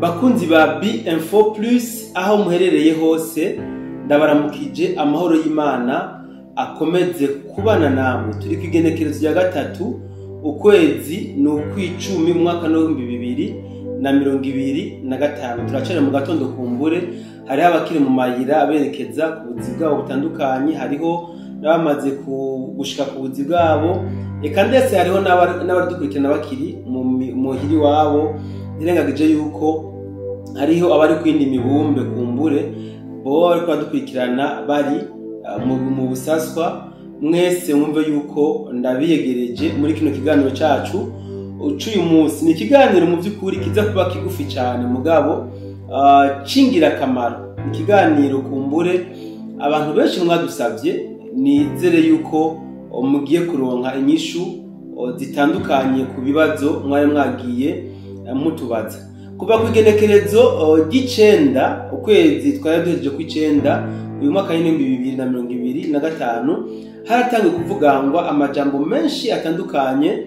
Bakunzi ba B-Info Plus aho muherereye hose ndabaramukije amahoro y'Imana akomeze kubana namwe. Turi kwigenekerezo ya gatatu ukwezi no kw'icumi mwaka no 2025. Turacane mu gatondo kumbure hariho abakiri mu mayira berekeza ku buzi bwabo butandukanye, hariho n'abamaze gushika ku buzi bwabo, eka ndetse hariho n'abadukurikirana bakiri muhiri wabo. Nirengagije yuko hariho abari kwindi mibumbe kumbure bo ariko badukurikirana bari mu busaswa. Mwese mwumve yuko ndabiyegereje muri kino kiganiro cacu uyu munsi. Ni ikiganiro mu by'ukuri kiza kuba kigufi cyane mugabo cingira kamaro. Ni ikiganiro kumbure abantu benshi mwadusabye, nizere yuko mugiye kuronka inyishu zitandukanye ku bibazo mwari mwagiye mutubaza. Kuva ku igenekerezo ry'icenda ukwezi twari duhejeje ku icenda uyu mwaka w'2025 haratangiye kuvugangwa amajambo menshi atandukanye,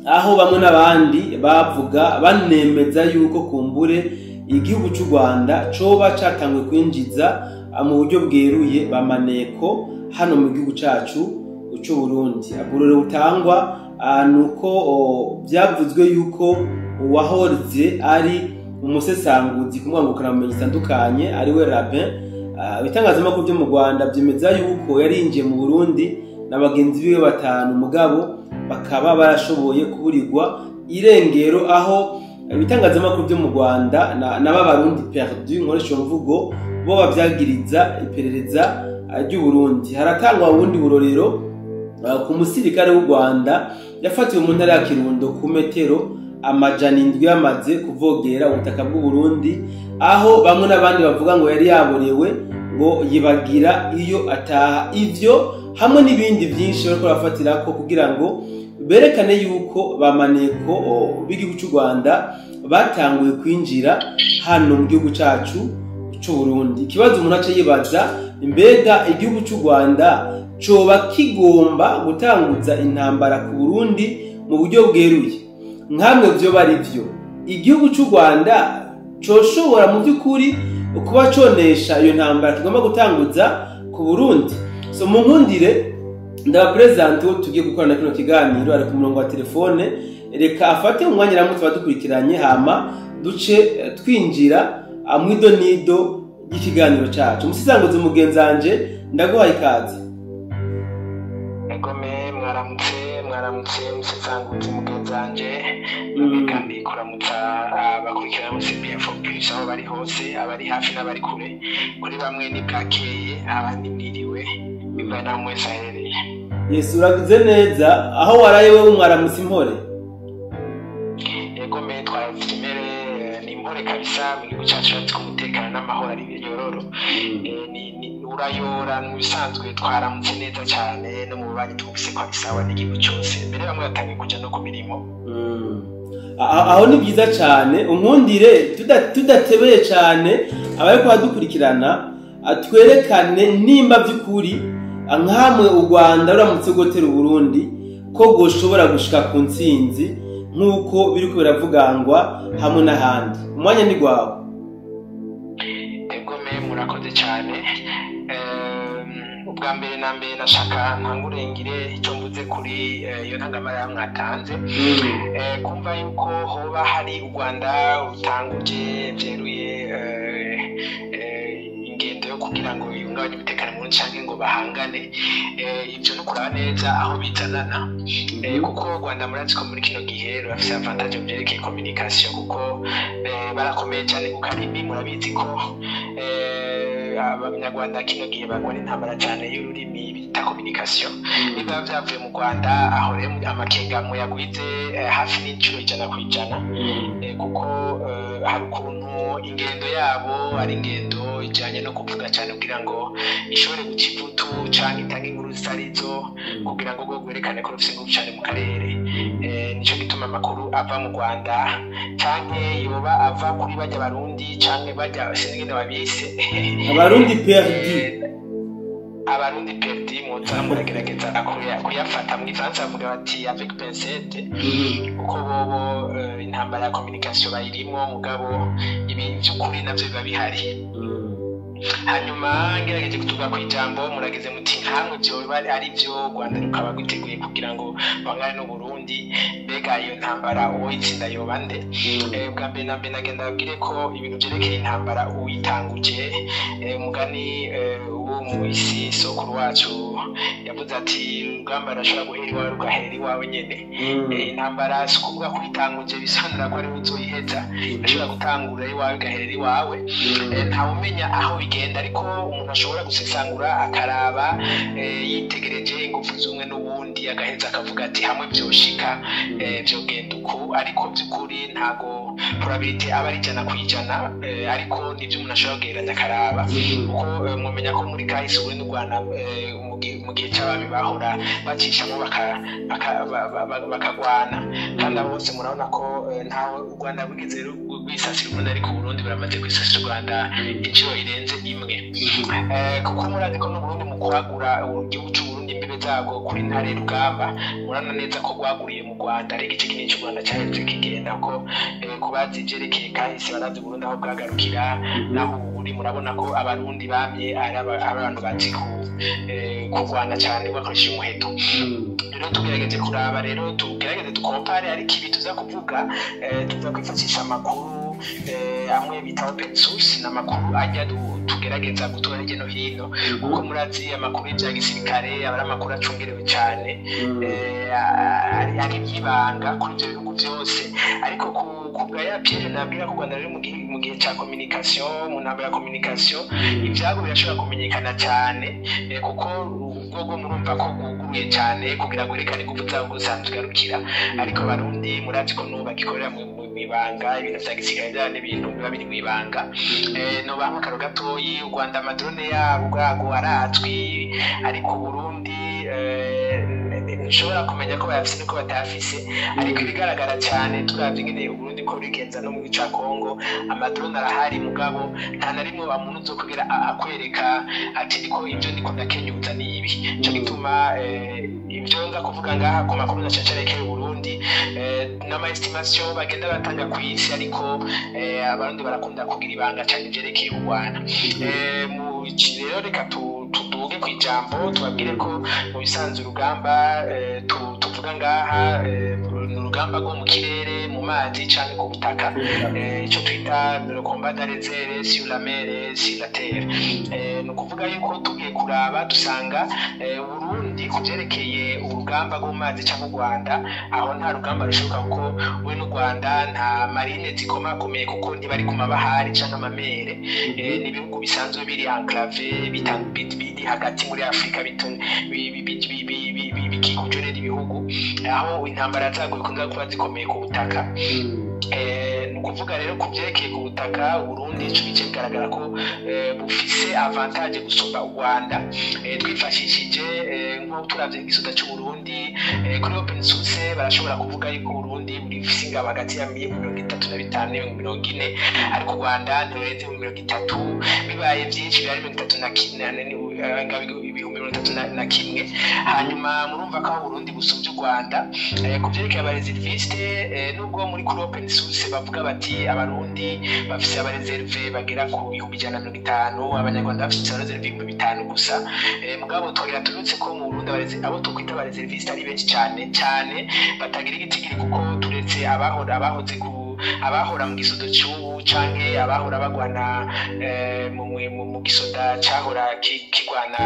aho bamwe n'abandi bavuga banemeza yuko kumbure igihugu cy'u Rwanda coba catangiye kwinjiza mu buryo bweruye bamaneko hano mu gihugu cacu cy'u Burundi. Aburore butangwa nuko byavuzwe yuko uwahorze ari umusesanguzi ku mwangukana mu zitandukanye ari we Rabin. Ibitangazamakuru byo mu Rwanda byemeza yuko yarinjiye mu Burundi n'abagenzi biwe batanu mugabo bakaba barashoboye kuburirwa irengero, aho ibitangazamakuru byo mu Rwanda n'abarundi perdu nkoresha mvugo bo bavyagiriza iperereza ry'u Burundi. Haratangwa ubundi burorero ku musirikare w'u Rwanda yafatiwe mu ntara ya Kirundo ku metero amajana 7 yamaze kuvogera ubutaka bw'u Burundi, aho bamwe n'abandi bavuga ngo yari yaborewe ngo yibagira iyo ataha. Ivyo hamwe n'ibindi byinshi bariko bafatirako kugira ngo berekane yuko bamaneko b'igihugu cy'u Rwanda batanguye kwinjira hano mu gihugu cacu cy'u Burundi. Ikibazo umuntu aca yibaza, mbega igihugu cy'u Rwanda coba kigomba gutanguza intambara ku Burundi mu buryo bweruye? Nkamwe byo bari byo igihugu cy'u Rwanda coshobora mu by'ukuri kuba conesha iyo ntambara tugomba gutanguza ku Burundi? So mu nkundire ndaba president wo tugiye gukorana kino kiganiro ari ku murongo wa telefone, reka afate umwanya ramwe tubadukurikiranye hama duce twinjira amwido nido y'ikiganiro cacu. Musisanguze mugenzanje ndaguhaye ikaze. Egome mwaramutse musisanguze mugenzanje kandi kuramutsa abakurikirana muri B-Info Plus aho bari hose, abari hafi n'abari kure. Kuri bamwe ni bwakeye abandi mwiriwe bivana na mwese aherereye. Yesu uragize neza. Aho waraye wewe mwaramutse impore? Egome twaravye imere ni impore kabisa mu gihugu cyacu cy'umutekano n'amahoro ari biryororo. Ni urayora n'ubisanzwe twaramutse neza cyane no mu banyi twumvise ko bisawa n'igihugu cyose. Mbere bamwe batangiye kuja no ku mirimo. Aho ni byiza cyane. Unkundire tudatebeye cyane abari ko badukurikirana twerekane nimba by'ukuri nkamwe u Rwanda ruramutse gotera u Burundi ko goshobora gushika ku ntsinzi nkuko biri ko biravugangwa hamwe n'ahandi. Umwanya ni gwawe. Egome murakoze cyane. Ubwa mbere na mbere nashaka ntangurengire icyo mvuze kuri iyo ntangamara mwatanze, kumva yuko hoba hari u Rwanda rutanguje byeruye ingendo yo kugira ngo yungabanye umutekano mu ncange ngo bahangane. Ibyo no kuraba neza aho bizanana, kuko u Rwanda murazi ko muri kino gihe rufite avantage mu byerekeye communication, kuko barakomeye cyane ku karimi. Murabizi ko abanyarwanda kino gihe bagwana intambara cyane y'ururimi bita communication. Niba byavuye mu Rwanda aho rero amakenga mu yagwize hafi n'inshuro 100%, kuko hari ukuntu ingendo yabo ari ingendo ijyanye no kuvuga cyane kugira ngo ishobore guca ivutu cyangwa itange inkuru zitarizo kugira ngo gwerekane ko rufite ingufu cyane mu karere. Nico gituma amakuru ava mu Rwanda cyane yoba ava kuri bajya barundi cyangwa bajya sinigene babise abarundi perdu abarundi perdi muza muragerageza kuyafata mu gifaransa bavuga bati avec pincette uko bobo intambara ya communication bayirimo mugabo ibi by'ukuri navyo biba bihari. Hanyuma ngerageje kutuga ku ijambo murageze muti nkamwe byo bari ari byo Rwanda rukaba gwiteguye kugira ngo bangane no Burundi mbega iyo ntambara uwo itsinda yobande. Bwa mbere nambe nagenda babwire ko ibintu byerekeye intambara uyitanguje umugani wo mu isi sokuru wacu yavuze ati urugamba rashobora guhera iwawe rugahera iwawe nyene. Intambara si kuvuga ko uyitanguje bisanura ko ari uzoyiheza ashobora gutangura iwawe gahera iwawe. Ntawe umenya aho bigenda ariko umuntu ashobora gusesangura akaraba yitegereje ingufu z'umwe n'ubundi agaheza akavuga ati hamwe byoshika byogenda uko ariko by'ukuri ntago probability aba ari 100%, ariko nivyo umuntu ashobora kugeranya akaraba kuko mwomenya ko muri kahise n'u Rwanda mu gihe cy'abami bahora bacishamo bakagwana kandi bose murabona ko ntawe u Rwanda bwigeze rwisasira ubundi ariko Burundi baramaze kwisasira u Rwanda inshuro irenze imwe. Kuko murazi ko n'Uburundi mu kwagura igihugu cy'Uburundi imbibe zago kuri ntare rugamba murana neza ko gwaguriye mu Rwanda ari igice kinini cy'u Rwanda cyaheze kigenda ko kubazi byerekeye kahise barazi Burundi aho bwagarukira naho buri murabona ko abarundi bamye ari abantu bazi kurwana cyane bakoresha umuheto. Rero tugerageze kuraba rero tugerageze dukompare ariko ibi tuza kuvuga tuza kwifashisha amakuru amwe bita open source n'amakuru ajya tugerageza gutora hirya no hino kuko murazi amakuru y'ibya gisirikare abari amakuru acungerewe cyane ari byibanga kuri ibyo bihugu byose ariko kubwa ya Pierre nabwira ko Rwanda ruri mu gihe cya communication mu ntambara ya communication ibyago birashobora kumenyekana cyane kuko ubwo murumva ko guguye cyane kugira ngo rekane kuvuza gusanzwe garukira ariko abarundi murazi ko nuba gikorera mu ibanga ibintu bya gisirikare byane ibintu biba biri mu ibanga. No bamwe karo gatoyi u Rwanda amadrone yabo bwago arazwi ariko Burundi nshobora kumenya ko bayafise nuko batafise ariko ibigaragara cyane turavye ngene Burundi ko bigenza no mu gica Kongo amadrone arahari mugabo nta na rimwe bamuntu zo kugira akwereka ati niko ibyo ndiko ndakenyuza ni ibi cyo gituma ibyo nza kuvuga ngaha ku makuru na cyacareke Burundi n'ama estimation bagenda batanga ku isi ariko abarundi barakunda kugira ibanga cyane byerekeye u Rwanda. Mu rero reka tuduge ku ijambo tubabwire ko mu bisanzwe urugamba tuvuga ngaha urugamba rwo mu kirere mu mazi cyane ku butaka icyo twita le combat des airs sur la mer sur la terre. No kuvuga yuko tugiye kuraba dusanga Burundi kuvyerekeye urugamba rwo mu mazi cyangwa u Rwanda aho nta rugamba rushoboka kuko we n'u Rwanda nta marine zikomakomeye kuko ntibari ku mabahari cyangwa amamere n'ibihugu bisanzwe biri enclave biri hagati muri Afrika bikikujwe n'ibihugu aho intambara zaguye kunza kuba zikomeye ku butaka. Nukuvuga rero kuvyerekeye ku butaka Burundi ico bice bigaragara ko bufise avantage gusumba u Rwanda twifashishije nko turavye igisoda cy'u Burundi kuri open source barashobora kuvuga yuko Burundi bufise ingabo hagati ya 35 40 ariko u Rwanda ntirenze 30 bibaye byinshi byari 34 ingabo ibihumbi 31. Hanyuma murumva ko Burundi busumvye u Rwanda kuvyerekeye abareserviste nubwo muri kuri open source bavuga bati abarundi bafise abareserve bagera ku 150 abanyarwanda bafise abareserve 500 gusa mugabo twagira turutse ko mu Burundi abo tukwita abareserviste ari benshi cyane batagira igitigiri kuko turetse abahora mu gisodo cy'ubu canke abahora bagwana mu gisoda cyahora kigwana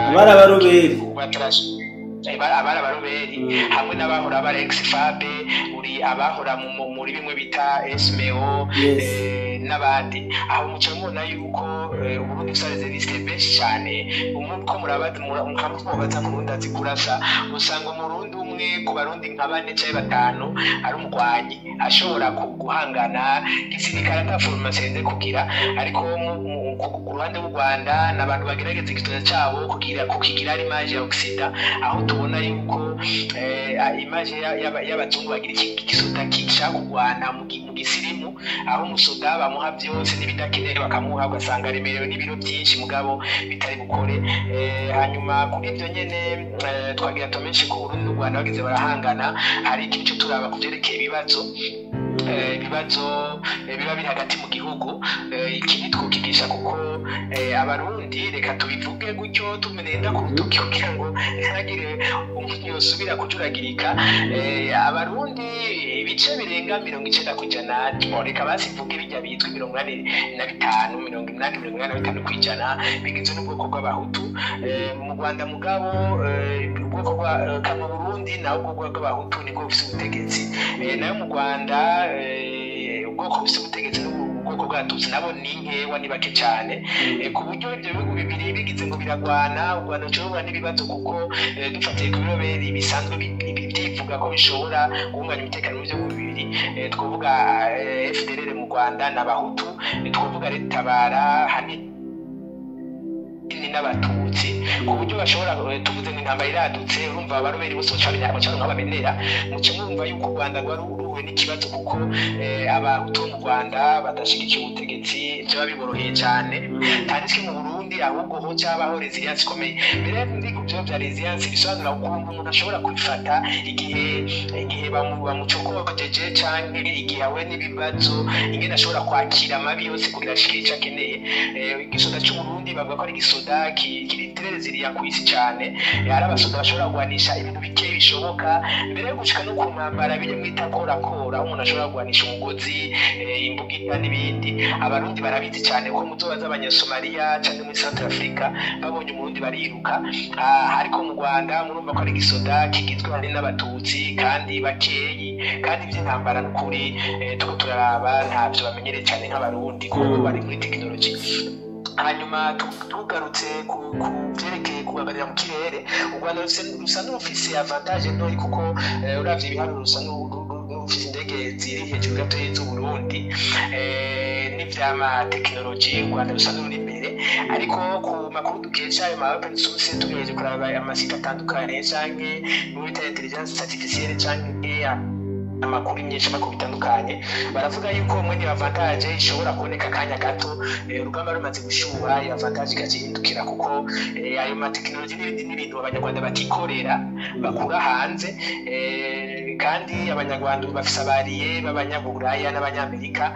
abarabaroberi hamwe n'abahora aba ex-FAB uri abahora muri bimwe bita SMO n'abandi aho mucamubona yuko Burundi bufise reserviste benshi cyane umuntu ko mukamubaza mu Burundi azi kurasa usanga umurundi umwe ku barundi nka 4 cyangwa 5 ari umugwanyi ashobora guhangana gisirikare ata formation nde kugira ariko ku ruhande rw'u Rwanda n'abantu bagerageza igitoza cyabo kukigira image ya Occident aho tubona yuko image y'abazungu bagira igisoda kishaka kurwana mu gisirimu aho umusoda bamuha byose n'ibidakeneye bakamuha ugasanga aremerewe n'ibiro byinshi mugabo bitari bukore. Hanyuma kuri ibyo nyene twagira tumenshi ko Burundi n'u Rwanda bagize barahangana, hari ikintu turaba kuvyerekeye ibibazo biba biri hagati mu gihugu. Iki nitwokigisha kuko abarundi reka tubivuge gutyo tumenenda ku rutoki kugira ngo ntagire umuntu yosubira kujuragirika. Abarundi ibice birenga 90% reka basivuge bijya bitwa 85% bigizwe n'ubwoko bw'abahutu. Mu Rwanda mugabo ubwoko bwa mu Burundi na ubwoko bw'abahutu niko bufite ubutegetsi, nayo mu Rwanda ubwoko bufite ubutegetsi n'ubwoko bw'abatutsi nabo ni nkewa ni bake cyane, ku buryo ibyo bihugu bibiri bigize ngo biragwana. U Rwanda rushobora n'ibibazo kuko dufatiye ku biroberi bisanzwe byivuga ko bishobora guhungabanya umutekano w'ibyo bibiri. Twavuga FDLR mu Rwanda n'abahutu, twavuga Leta Tabara hanini n'abatutsi, ku buryo bashobora tuvuze ngo intambara iradutse urumva abaroberi bose bacabanya nk'abamenera. muce mwumva yuko u Rwanda rwaruhuwe n'ikibazo kuko abahutu mu Rwanda badashigikiye ubutegetsi byaba biboroheye cyane, tanditswe mu Burundi ahubwo ho cyabaho resilience ikomeye. Mbere ndi ku byo bya resilience bisobanura ukuntu umuntu ashobora kwifata igihe bamucokojeje cyangwa igihe awe n'ibibazo, ingene ashobora kwakira amabi yose kugira ashikire icyo akeneye. Igisoda cy'u Burundi bavuga ko ari igisoda kiri ziriya ku isi cyane, hari abasoda bashobora guhanisha ibintu bike bishoboka mbere yo gushika no ku ntambara bije mwita korakora, umuntu ashobora guhanisha umugozi, imbugita n'ibindi. Abarundi barabizi cyane ko muzoba z'Abanyasomaliya cyangwa muri Central Africa babonye umurundi bariruka. Ariko mu Rwanda murumva ko ari igisoda kigizwe hari n'abatutsi kandi bakeyi, kandi iby'intambara n'ukuri tuko turaraba ntavyo bamenyereye cyane nk'abarundi kuko bari muri technology. Hanyuma tugarutse ku byerekeye kubagarira mu kirere, u Rwanda rusa n'ufise avantage ntoyi kuko uravye ibiharuro rusa n'ufise indege ziri hejuru gato y'iz'u Burundi n'ivyama tekinoloji. U Rwanda rusa n'uri imbere, ariko ku makuru dukesha ayo ma open source tugereje kuraba amasite atandukanye canke mu bita intelligence artificielle canke amakuru myinshi makuru bitandukanye, baravuga yuko umwe avantage ishobora kuboneka kanya gato, urugamba rumaze gushuha iyo avantage ikahindukira kuko ayo ma technology n'ibintu abanyarwanda batikorera bakura hanze. Kandi abanyarwanda bafise abariye b'abanyaburaya n'abanyamerika,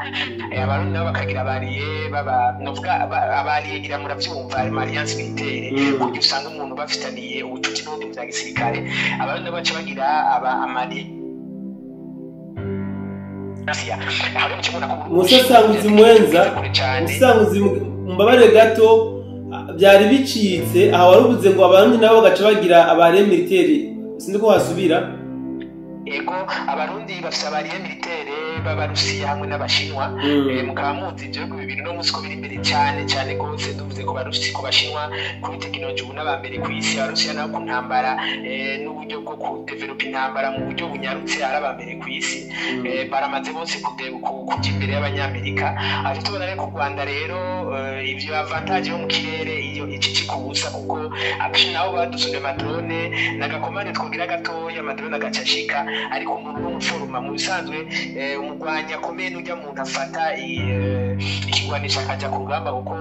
abarundi nabo bakagira abariye novuga abariye gira muravyumva alliance militaire, kuko usanga umuntu bafitaniye ubucuti n'undi mu bya gisirikare. Abarundi nabo baca bagira amariye musasanguzi mwenza musasanguzi mbabarire gato byari bicitse aho warubuze ngo abarundi nabo bagaca bagira abare militaire, sindi ko hasubira. Ego abarundi bafise abariye militaire b'Abarusiya hamwe n'Abashinwa, mukaba muzi ibyo bihugu bibiri no musi ko biri imbere cyane gose. Duvuze ko Barusi ko Bashinwa kuri technology ubu n'abambere ku isi, Abarusiya nabo ku ntambara n'uburyo bwo kudevelopa intambara mu buryo bunyarutse ari abambere ku isi. Baramaze bose kujya imbere y'Abanyamerika. Ariko tubona rero ku Rwanda rero ivyo avantage yo mu kirere iyo iki kikubusa kuko abashi nabo badusubye amadrone nagakomane twogira gatoya amadrone agacashika, ariko umuntu w'umuforuma mu bisanzwe umugwanya akomeye n'ujya muntu afata ikigwanisha akajya ku rugamba kuko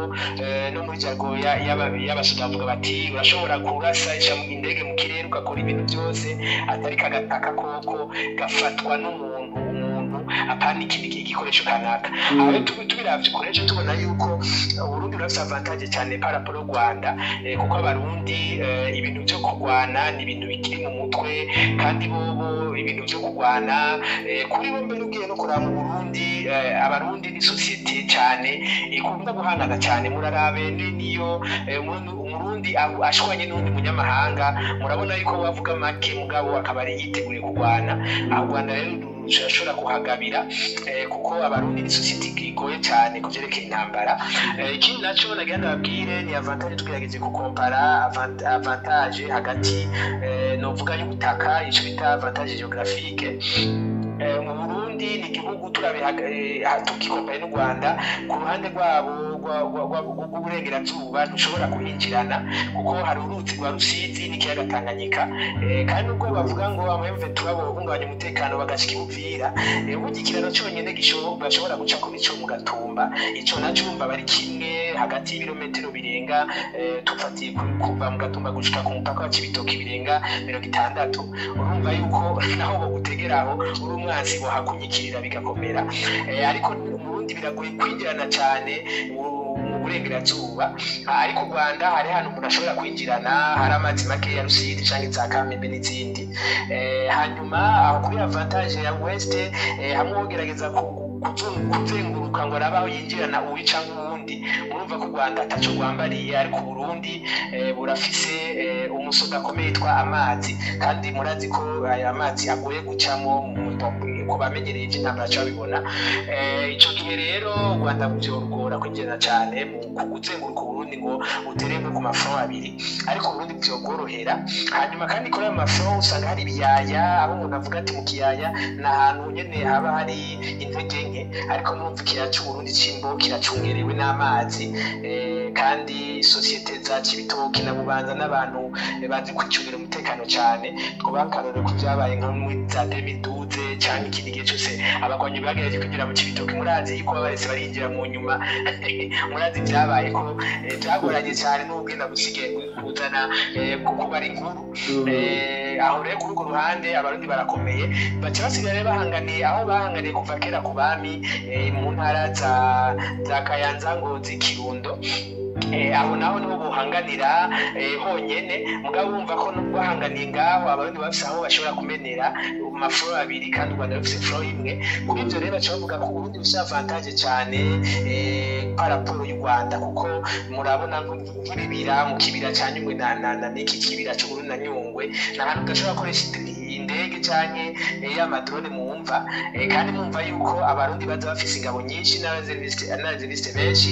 no muri jago y'abasoda bavuga bati urashobora kurasa indege mu kirere ugakora ibintu byose atari kagataka koko gafatwa n'umuntu apana ikindi gikoresho kanaka. Aho tubiravye koresho tubona yuko Burundi burafise avantage cyane par rapport au Rwanda, kuko abarundi ibintu byo kurwana ni ibintu bikiri mu mutwe, kandi bobo ibintu byo kurwana kuri bo mbere ugiye no kuraba mu Burundi. Abarundi ni societe cyane ikunda guhangana cyane, murarabe niyo umurundi ashwanye n'undi munyamahanga murabona yuko bavuga make mugabo akabari yiteguriye kurwana. Aho Rwanda rero ushobora kuhagabira kuko abarundi ni societe igoye cyane kuvyerekeye intambara. Ikindi naco nagenda babwire ni avantage twigerageje kukompara avantage hagati novuga y'ubutaka, ico bita avantage géographique. Mu Burundi Burundi ni igihugu tugikomeye n'u Rwanda ku ruhande rwabo rw'uburengerazuba ntushobora kuhinjirana kuko hari uruzi rwa Rusizi n'ikiyaga Tanganyika kandi ubwo bavuga ngo abamve bahungabanya umutekano bagashika Uvira burya ikiraro cyonyine bashobora guca kuri cyo mu Gatumba ico naco umva bari kimwe hagati y'ibirometero birenga tufatiye kuva mu Gatumba gushika ku mupaka wa Cibitoke birenga 60 urumva yuko naho bo gutegeraho uri umwanzi bo hakunyikirira bigakomera ariko mu Burundi biragoye kwinjirana cyane mu burengerazuba ariko u Rwanda hari hano umuntu ashobora kwinjirana hari amazi make ya Rusizi canke za Kamembe n'izindi hanyuma aho kuri avantage ya West hamwe wogerageza kuzenguruka ngo arabaho yinjirana uwica nk'uwundi murumva ko u Rwanda ataco rwambariye ariko Burundi burafise umusoga akomeye yitwa amazi kandi murazi ko aya mazi agoye gucamo ku bamenyereye iby'intambara cyabibona ico gihe rero u Rwanda byorugora kwinjirana cyane mu kuzenguruka Burundi ngo utereme ku mafro abiri ariko Burundi byogorohera hanyuma kandi kuri ayo mafro usanga hari ibiyaya aho umuntu avuga ati mu kiyaya na hantu nyene haba hari intege nke ariko mwumva ikiyaya cy'Uburundi cimbo kiracungerewe n'amazi kandi societe za Cibitoke na Bubanza n'abantu bazi kwicungira umutekano cyane twobakarore ku byabaye nka muri za 2012 cyane ikindi gihe cyose abagwanyi bagerageje kugira mu Cibitoke murazi yuko abarese barinjira mu nyuma murazi byabaye ko byagoranye cyane n'ubwenda busige kuzana kuko bari inkuru aho rero kuri urwo ruhande abarundi barakomeye baca basigara bahanganiye aho bahanganiye kuva kera ku bami mu ntara za Kayanza Ngozi Kirundo aho naho niho buhanganira honyene mugabo wumva ko nubwo bahanganiye ngaho abarundi bafise aho bashobora kumenera mu mafuro abiri kandi u Rwanda rufise furo imwe kuri ivyo rero baca bavuga ko Burundi bufise avantage cyane paraporo y'u Rwanda kuko murabona nk'ibibira mu kibira ca Nyungwe na n'iki kibira c'Uburundi na Nyungwe n'ahantu udashobora gukoresha indege canke y'amadrone mwumva kandi mwumva yuko abarundi baza bafise ingabo nyinshi n'abareserviste benshi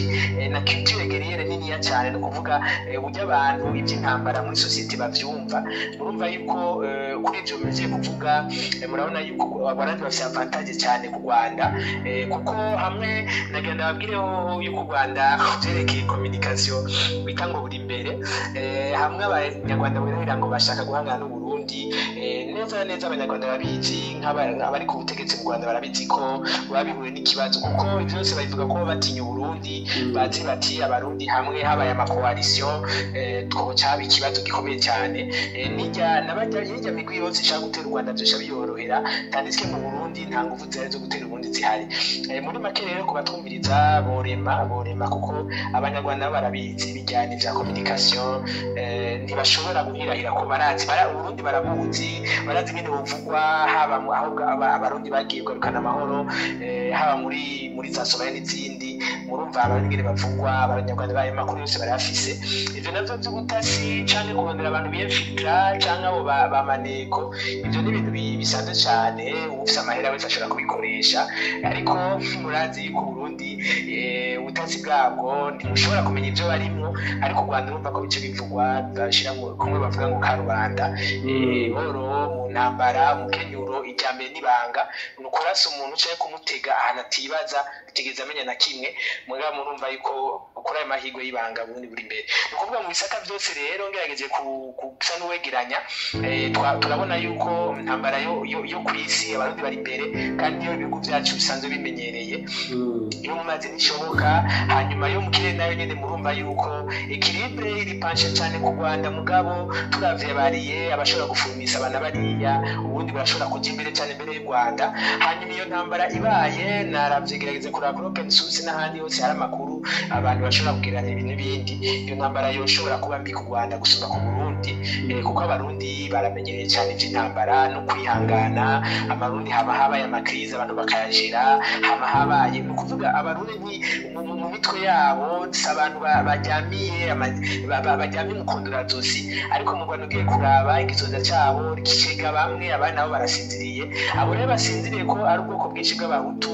na culture guerrière niniya cyane no kuvuga burya abantu iby'intambara muri society bavyumva murumva yuko kuri ivyo meze kuvuga murabona yuko abarundi bafise avantage cyane ku Rwanda kuko hamwe nagenda babwireho yuko u Rwanda byerekeye communication bita ngo buri imbere hamwe abanyarwanda birahira ngo bashaka guhangana n'u Burundi neza abanyarwanda babizi nk'abari ku butegetsi mu Rwanda barabizi ko babihuye n'ikibazo kuko ivyo byose babivuga ko batinya Burundi bazi bati abarundi hamwe habaye amakoalition twocaba ikibazo gikomeye cyane hirya migwi yose ishaka gutera u Rwanda byosha biyorohera tanditswe mu Burundi nta nguvu zihari zo gutera Burundi zihari muri make rero kubatwumviriza borema kuko abanyarwanda barabizi bijyanye vya communication ntibashobora guhirahira ko barazi Burundi barabuzi barazi ngene buvugwa haba aho abarundi bagiye kwerukana amahoro haba muri za Somalia n'izindi murumva abarundi ngene bavugwa abanyarwanda bayo makuru yose barafise ivyo navyo by'ubutasi canke kurondera abantu biyefitra canke abo bamaneko ivyo ni ibintu bisanzwe cyane ufise amahera wese ashobora kubikoresha ariko murazi ko Burundi ubutasi bwabwo ntimushobora kumenya ivyo barimwo ariko u Rwanda urumva ko bice bivugwa bashira kumwe bavuga ngo karubanda boro mu ntambara mu kenyuro ijyambere n'ibanga nukorasa umuntu cyo kumutega ahantu atibaza bitegeza amenya na kimwe mugabo murumva yuko ukora ayo mahirwe y'ibanga Burundi buri imbere nukuvuga mu bisaka byose rero ngerageje kusa n'uwegeranya turabona yuko intambara yo kwisi abarundi bari imbere kandi iyo ibihugu byacu bisanzwe bimenyereye iyo mu mazi nishoboka hanyuma yo mu kirere nayo nyene murumva yuko equilibre iri panshe cyane ku Rwanda mugabo turavye bariye abashobora gufumisa abana bariya ubundi barashobora kujya imbere cyane imbere y'u Rwanda hanyuma iyo ntambara ibaye naravyegerageze kuraba kuri open source n'ahandi hose hari amakuru abantu bashobora kugeranya ibintu bindi iyo ntambara yoshobora kuba mbi ku Rwanda gusumba ku Burundi kuko abarundi baramenyereye cyane ivy'intambara no kwihangana amarundi haba habaye amakrize abantu bakayajira haba habaye no kuvuga abarundi mu mitwe yabo abantu bajyamiye mu kondurazosi ariko mu Rwanda ugiye kuraba igisoza cyabo kicega bamwe abana nabo barasinziriye abo rero basinziriye ko ari ubwoko bwinshi bw'abahutu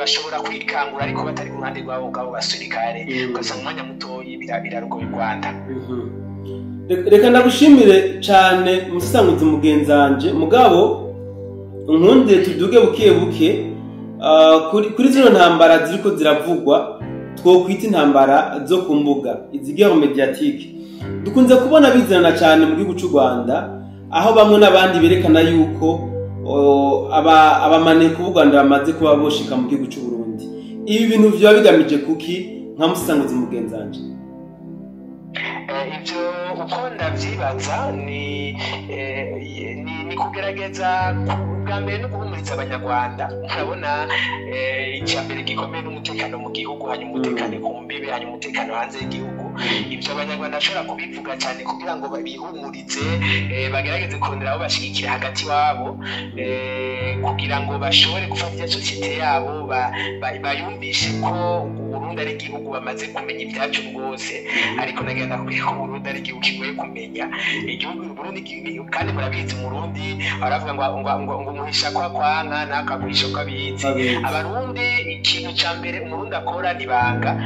bashobora kwikangura ariko batari ku ruhande rwabo basirikare ugasanga umwanya mutoyi birarugoye u Rwanda reka ndagushimire cyane umusanguzi mugenzanje mugabo nkundire tuduge buke kuri zino ntambara ziriko ziravugwa twokwita intambara zo ku mbuga izigero mediatique dukunze kubona bizana cyane mu gihugu cy'u Rwanda aho bamwe n'abandi berekana yuko abamane ku Rwanda bamaze kuba boshika mu gihugu cy'u Burundi. Ibi bintu byo bigamije kuki nka Musanguzi mugenzanje? Ibyo uko ndavyibaza ni kugerageza bwa mbere no guhumuriza abanyarwanda. Murabona icyambere gikomeye n'umutekano mu gihugu, hanyuma umutekano ku mbibe, hanyuma umutekano hanze y'igihugu. Ibyo abanyarwanda bashobora kubivuga cyane kugira ngo bihumurize, bagerageze kurondera aho bashigikira hagati wabo, kugira ngo bashobore gufata societe yabo bayumvishe ko Burundi ari igihugu bamaze kumenya ibyacu rwose. Ariko nagenda kubwira ko Burundi ari igihugu kigoye kumenya. Igihugu Burundi kandi murabizi Murundi baravuga ngo muhisha kwa kwanka nakaguhisha ko abizi. Abarundi ikintu cya mbere Umurundi akora ni banga,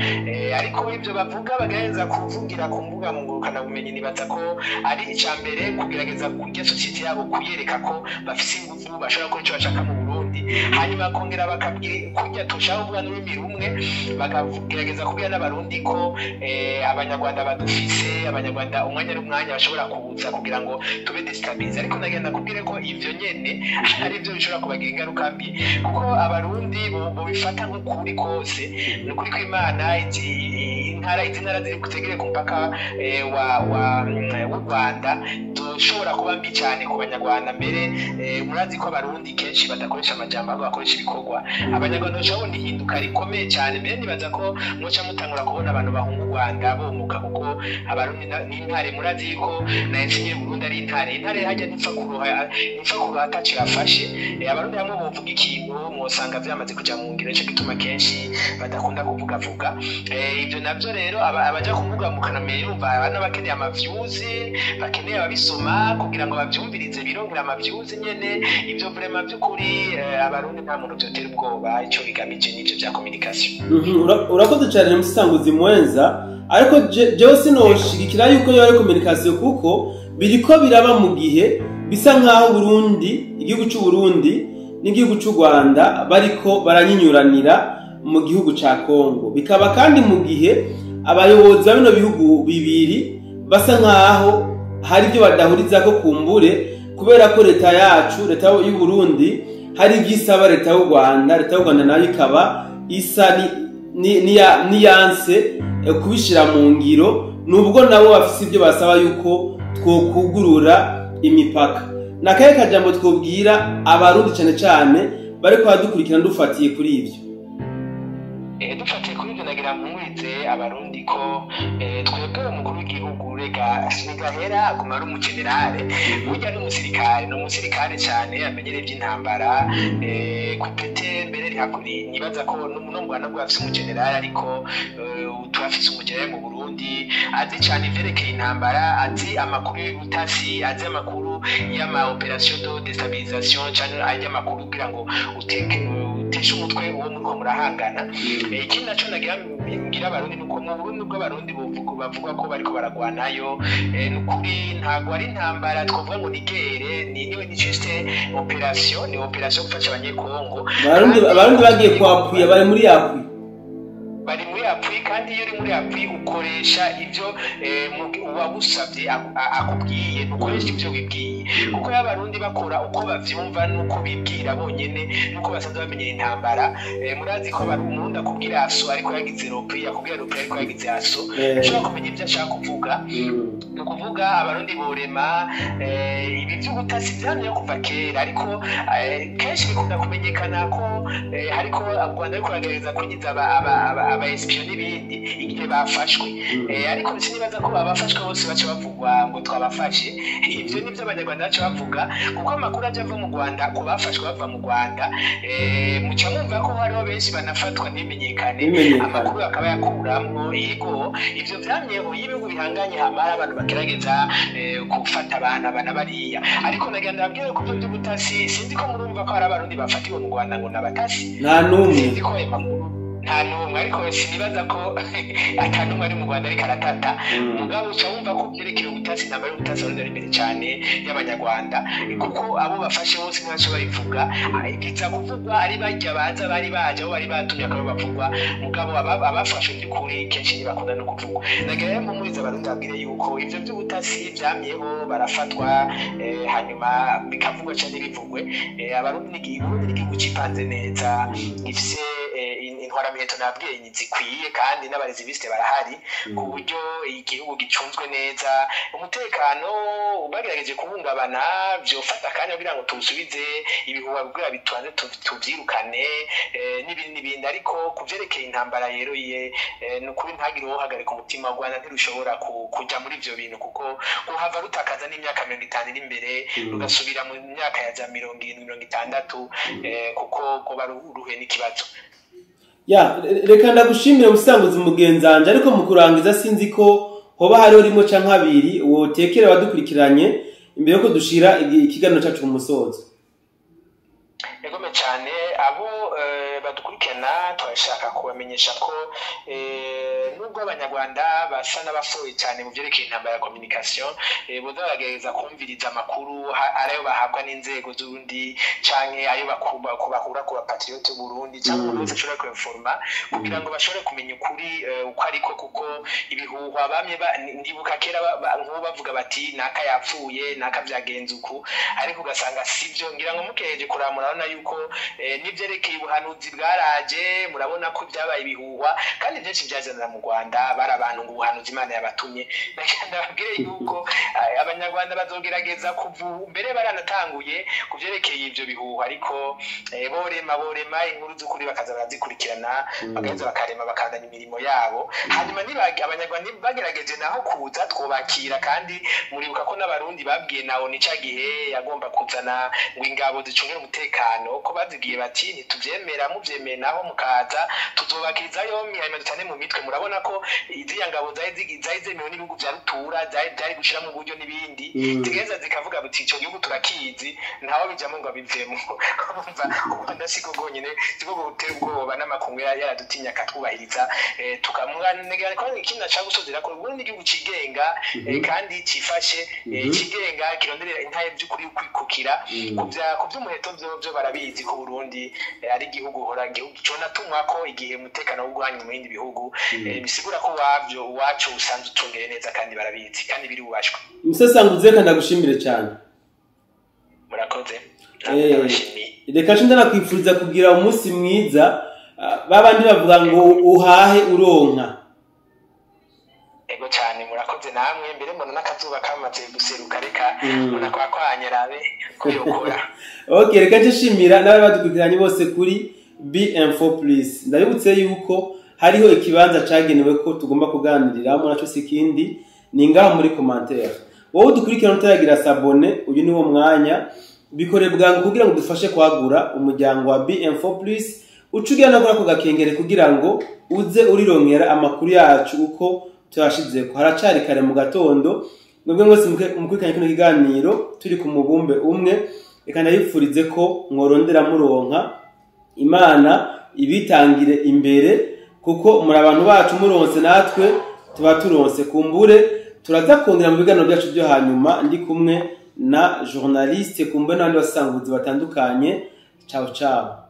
ariko ibyo bavuga bagerageza kuvugira ku mbuga ngurukana bumenyi nibaza ko ari icya mbere kugerageza kujya societe yabo kuyereka ko bafise ingufu bashobora gukora icyo bashaka mu Burundi, hanyuma kongera bakabwira kujya tushaka kuvuga n'ururimi rumwe, bakagerageza kubwira n'abarundi ko abanyarwanda badufise, abanyarwanda umwanya n'umwanya bashobora kubuza kugira ngo tube destabilize. Ariko nagenda kubwire ko ivyo nyene ari byo bishobora kubagira ingaruka mbi, kuko abarundi bo bifata nk'ukuri kose, n'ukuri ko Imana intara ziri kutegere ku mpaka w'u Rwanda dushobora kuba mbi cyane ku banyarwanda. Mbere murazi ko abarundi kenshi badakoresha amajambo ahubwo bakoresha ibikorwa. Abanyarwanda bashobora ihinduka rikomeye cyane. Mbere nibaza ko muca mutangura kubona abantu bahunga u Rwanda bomuka, kuko abarundi n'intare murazi ko na Ensinye Burundi ari intare hajya nipfa kuruha atacu yafashe. Abarundi hamwe bovuga ikintu mwosanga vyamaze kuja mu ngiro, cyo gituma kenshi badakunda kuvuga. Ibyo nabyo rero abaja kuvuga mu kaname yumva abana bakeneye amavyuzi, bakeneye ababisoma kugira ngo bavyumvirize birongera amavyuzi nyene. Ibyo vraiment by'ukuri abarundi nta muntu byotera ubwoba, ico bigamije n'ivyo bya communication. Urakoze cyane Musanguzi mwenza, ariko jewe sinoshigikira yuko yari communication kuko biriko biraba mu gihe bisa nkaho Burundi, igihugu cy'u Burundi n'igihugu cy'u Rwanda bariko baranyinyuranira mu gihugu ca Kongo. Bikaba kandi mu gihe abayobozi ba bino bihugu bibiri basa nkaho hari ibyo badahuriza ko kumbure, kubera ko leta y'u Burundi hari ibyisaba leta y'u Rwanda. Leta y'u Rwanda nayo ikaba isa niyanse kubishira mu ngiro, nubwo nabo bafise ibyo basaba yuko twokugurura imipaka. Nakaye kajambo twobwira abarundi cyane cyane bariko badukurikirana dufatiye kuri ivyo. Dufatiye kuri ibyo nagira mpumurize abarundi ko twebwe umukuru w'igihugu rega sinigahera aguma ari umugenerale, burya n'umusirikare cyane amenyere iby'intambara kupete mbere rihakuri. Nibaza ko no mu Rwanda bwo afise umugenerale, ariko turafise umugenerale mu Burundi azi cyane ivyerekeye intambara, azi amakuru y'ubutasi, azi amakuru y'ama operation de déstabilisation cyane ay'amakuru kugira ngo uteshe umutwe uwo muriko murahangana. Ikindi naco nagira mbwira abarundi nuko mu Burundi ubwo abarundi bavuga ko bariko baragwanayo, nukuri ntago ari intambara twovuga ngo nigere, ni juste operation, ni operation gufasha abanyekongo. Abarundi bagiye kwapuya bari muri yapui, kandi iyo uri muri yapui ukoresha ivyo uwagusavye akubwiye, ntukoresha ivyo wibwiye, kuko y'abarundi bakora uko bavyumva nuko bibwira bonyene, nuko basanzwe bamenyera intambara. Murazi ko Umurundi akubwira aso ariko yagize ropi, akubwira ropi ariko yagize aso, ushobora kumenya ivyo ashaka kuvuga. Ni ukuvuga abarundi borema ibi vy'ubutasi vyamye kuva kera, ariko kenshi bikunda kumenyekana ko hariko u Rwanda ariko ragereza kwinjiza aba espion n'ibindi igihe bafashwe. Ariko sinibaza ko abafashwe bose bace bavugwa ngo twabafashe. Ivyo nivyo abanyarwanda bace bavuga, kuko amakuru aje ava mu Rwanda ku bafashwe bava mu Rwanda, muca mwumva ko hariho benshi banafatwa n'imenyekane, amakuru akaba yakuramwo. Yego ivyo vyamyeho y'ibihugu bihanganye hamara abantu bagerageza gufata abana bariya, ariko nagenda abwira ko byo by'ubutasi sinzi ko murumva ko hari abarundi bafatiwe mu Rwanda ngo nabatasi. Nta numwe. Sinzi ko nta n'umwe ariko sinibaza ko ata n'umwe ari mu Rwanda ariko aratata mugabo uca wumva ko byerekeye ubutasi intambara y'ubutasi ari imbere cyane y'abanyarwanda kuko abo bafashe bose ntacyo babivuga igiza kuvugwa ari bajya baza bari baje aho bari batumye akaba bavugwa mugabo abafashe by'ukuri kenshi ntibakunda no kuvugwa nagera mu muriza barutambire yuko ivyo by'ubutasi byamyeho barafatwa hanyuma bikavugwa cyane bivugwe abarundi n'igihugu cipanze neza gifise intwaramiheto nabwiye zikwiye kandi n'abarezi biste barahari ku buryo igihugu gicunzwe neza umutekano ubagerageje kubungabana byofata kandi kugira ngo tusubize ibihuha bwira bitwane tuvyirukane n'ibindi ariko kuvyerekeye intambara yeroye n'ukuri ntagire wo hagarika umutima wa Rwanda ntirushobora kujya muri ivyo bintu kuko uhava rutakaza n'imyaka 50 iri imbere rugasubira mu myaka ya za 70-60 kuko ko baruhuye n'ikibazo. Ya reka ndagushimire ubusanguzi mugenzanje ariko mu kurangiza sinzi ko hoba hariho rimwe canke abiri wotekere badukurikiranye imbere ko dushira ikiganiro cyacu mu musozo. Egome cyane abo badukurikirana twashaka kubamenyesha ko nubwo abanyarwanda basa n'abafoye cyane mu byerekeye intambara ya communication bozagerageza kumviriza amakuru arayo bahabwa n'inzego z'urundi canke ayo bakura ku bapatriote Burundi cyangwa umuntu wese ashobora kwinforma kugira ngo bashobore kumenya ukuri uko ariko kuko ibihuha bamye ndibuka kera nk'ubu bavuga bati naka yapfuye naka byagenze uku ariko ugasanga sivyo ngira ngo mukeje kuramura urabona yuko n'ivyerekeye ubuhanuzi bwaraje murabona ko byabaye ibihuha kandi byinshi byazanira mu Rwanda bari abantu ngo ubuhanuzi Imana yabatumye ndababwire yuko abanyarwanda bazogerageza mbere baranatanguye kuvyerekeye ivyo bihuha ariko borema inkuru z'ukuri bakaza barazikurikirana bagaza bakarema bakandanya imirimo yabo hanyuma abanyarwanda bagerageje naho kuza twobakira kandi muribuka ko n'abarundi babwiye nawo nica gihe yagomba kuzana ngo ingabo zicungire umutekano ko bazigiye bati ntituvyemera muvyemeye naho mukaza tuzobakiriza yompi hanyuma dutane mu mitwe murabona ko iziya ngabo zari zemewe n'ibihugu vya rutura zari gushira mu buryo n'ibindi zigeza zikavuga buti ico gihugu turakizi ntaho bijamo ngo bivemo Rwanda siko gonyene siko gutera ubwoba n'amakungu yaradutinya katwubahiriza tukamwanegera ko ikintu cyo gusozera ko Burundi igihugu cigenga kandi cifashe cigenga kironderera intaye by'ukuri kwikukira ku by'umuheto byo barabizi ko Burundi ari igihugu hora igihugu cyo natumwa ko igihe umutekano w'ugwanye mu bindi bihugu bisigura ko wacu usanzwe utungeye neza kandi barabizi kandi biri bubashwe Musesanguze kandi ndagushimire cyane murakoze reka nshinde nakwifuriza kugira umunsi mwiza babandi bavuga ngo uhahe uronka ego cyane murakoze namwe mbere mbona n'akazuba kamaze guseruka reka mbona kwa kwanyerabe kuyokora okay reka nshimira nawe badukurikiranye bose kuri B-Info Plus ndabibutse yuko hariho ikibanza cagenewe ko tugomba kuganiriramo naco sikindi ni ngaho muri commentaire wowe dukurikirana utaragira sabone uyu ni wo mwanya bikore bwangu kugira ngo dufashe kwagura umuryango wa B-Info Plus ucugira no gukora ku gakengere kugira ngo uze urironkera amakuru yacu uko tuyashize ko haracari kare mu gatondo mwebwe mwese mukurikiranye kino kiganiro turi ku mubumbe umwe reka ndayipfurize ko mworondera muronka Imana ibitangire imbere kuko muri abantu bacu muronse natwe tuba turonse kumbure turaza kongera mu biganiro byacu byo hanyuma ndi kumwe na journaliste kumbe n'abandi basanguzi batandukanye ciao ciao